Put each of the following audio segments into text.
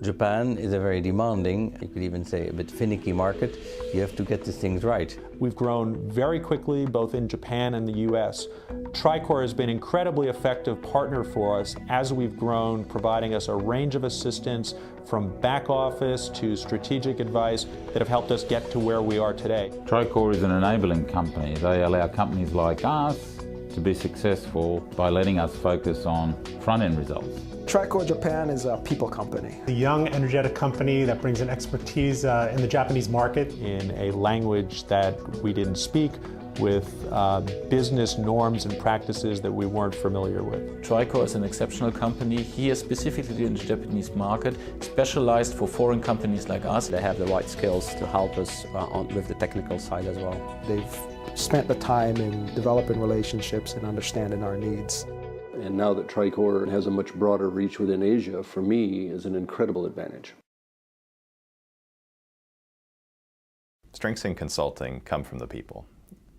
Japan is a very demanding, you could even say a bit finicky market. You have to get these things right. We've grown very quickly both in Japan and the US. Tricor has been an incredibly effective partner for us as we've grown, providing us a range of assistance from back office to strategic advice that have helped us get to where we are today. Tricor is an enabling company. They allow companies like us to be successful by letting us focus on front-end results. Tricor Japan is a people company. A young, energetic company that brings an expertise in the Japanese market. In a language that we didn't speak, with business norms and practices that we weren't familiar with. Tricor is an exceptional company here specifically in the Japanese market, specialized for foreign companies like us. They have the right skills to help us with the technical side as well. They've spent the time in developing relationships and understanding our needs. And now that Tricor has a much broader reach within Asia, for me, is an incredible advantage. Strengths in consulting come from the people.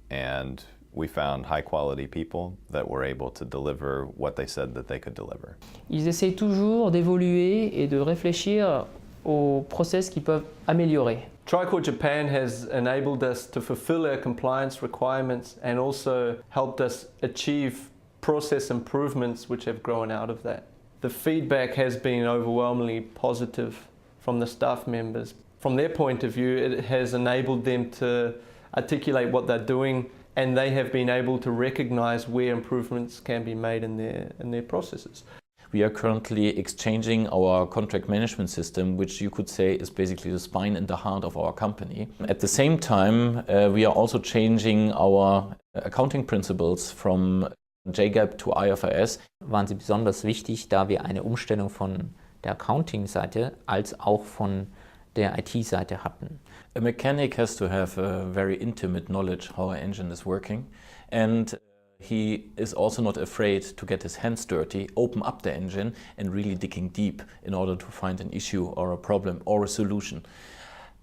And we found high-quality people that were able to deliver what they said that they could deliver. Ils essaient toujours d'évoluer et de réfléchir aux process qu'ils peuvent améliorer. Tricor Japan has enabled us to fulfill our compliance requirements and also helped us achieve process improvements which have grown out of that. The feedback has been overwhelmingly positive from the staff members. From their point of view, it has enabled them to articulate what they're doing, and they have been able to recognize where improvements can be made in their processes. We are currently exchanging our contract management system, which you could say is basically the spine and the heart of our company. At the same time, we are also changing our accounting principles from JGAAP to IFRS. Waren sie besonders wichtig, da wir eine Umstellung von der Accounting-Seite als auch von der IT-Seite hatten. A mechanic has to have a very intimate knowledge how an engine is working, and he is also not afraid to get his hands dirty, open up the engine and really digging deep in order to find an issue or a problem or a solution.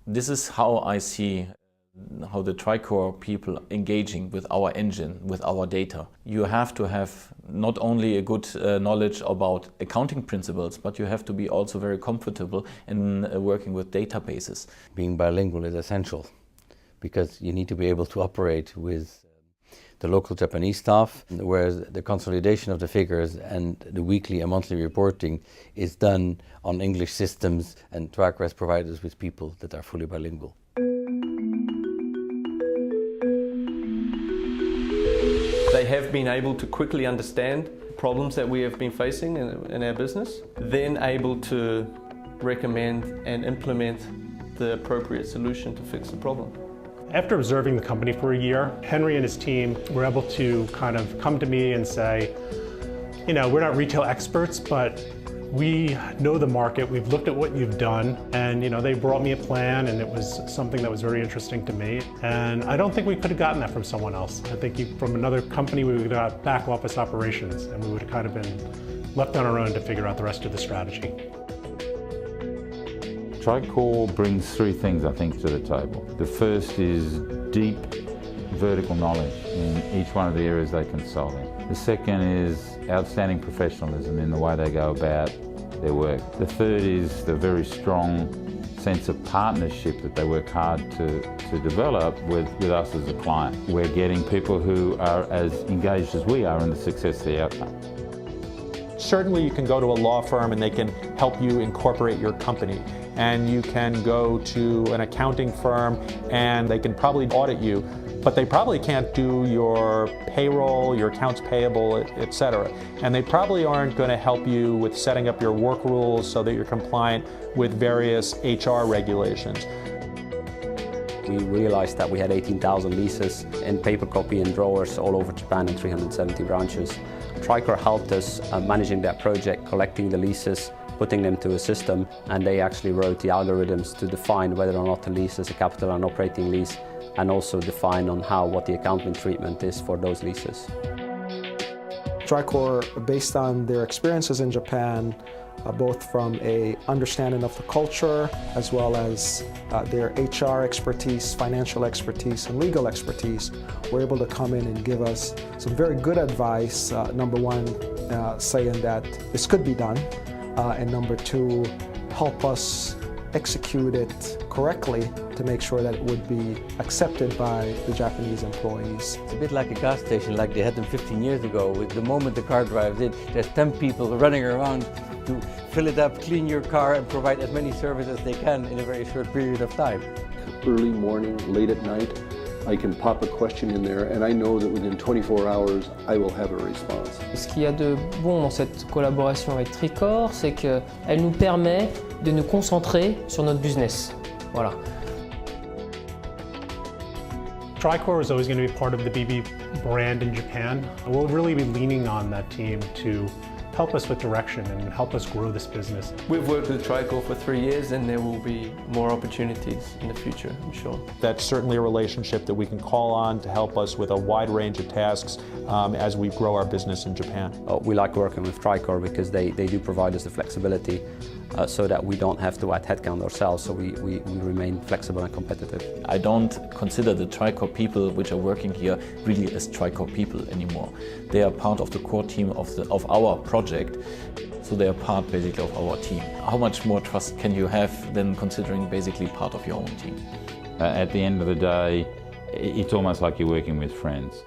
This is how I see how the Tricor people engaging with our engine, with our data. You have to have not only a good knowledge about accounting principles, but you have to be also very comfortable in working with databases. Being bilingual is essential because you need to be able to operate with the local Japanese staff, whereas the consolidation of the figures and the weekly and monthly reporting is done on English systems, and Tricor has provided us with people that are fully bilingual. They have been able to quickly understand problems that we have been facing in our business, then able to recommend and implement the appropriate solution to fix the problem. After observing the company for a year, Henry and his team were able to kind of come to me and say, you know, we're not retail experts, but we know the market, we've looked at what you've done, and you know, they brought me a plan, and it was something that was very interesting to me. And I don't think we could have gotten that from someone else. I think from another company we would have got back office operations, and we would have kind of been left on our own to figure out the rest of the strategy. Tricor brings three things, I think, to the table. The first is deep vertical knowledge in each one of the areas they consult in. The second is outstanding professionalism in the way they go about their work. The third is the very strong sense of partnership that they work hard to develop with us as a client. We're getting people who are as engaged as we are in the success of the outcome. Certainly you can go to a law firm and they can help you incorporate your company. And you can go to an accounting firm and they can probably audit you, but they probably can't do your payroll, your accounts payable, etc. And they probably aren't going to help you with setting up your work rules so that you're compliant with various HR regulations. We realized that we had 18,000 leases in paper copy and drawers all over Japan and 370 branches. Tricor helped us managing that project, collecting the leases, putting them to a system, and they actually wrote the algorithms to define whether or not the lease is a capital and operating lease, and also define on what the accounting treatment is for those leases. Tricor, based on their experiences in Japan, both from an understanding of the culture as well as their HR expertise, financial expertise, and legal expertise, were able to come in and give us some very good advice. Number one, saying that this could be done, and number two, help us execute it correctly to make sure that it would be accepted by the Japanese employees. It's a bit like a gas station like they had them 15 years ago. With the moment the car drives in, there's 10 people running around to fill it up, clean your car and provide as many services as they can in a very short period of time. Early morning, late at night, I can pop a question in there and I know that within 24 hours, I will have a response. Ce qu'il y a de bon dans cette collaboration avec Tricor, c'est qu'elle nous permet de nous concentrer sur notre business. Voilà. Tricor is always going to be part of the BB brand in Japan. We'll really be leaning on that team to help us with direction and help us grow this business. We've worked with Tricor for 3 years and there will be more opportunities in the future, I'm sure. That's certainly a relationship that we can call on to help us with a wide range of tasks as we grow our business in Japan. We like working with Tricor because they do provide us the flexibility so that we don't have to add headcount ourselves, so we remain flexible and competitive. I don't consider the Tricor people which are working here really as Tricor people anymore. They are part of the core team of our project, so they are part basically of our team. How much more trust can you have than considering basically part of your own team? At the end of the day, it's almost like you're working with friends.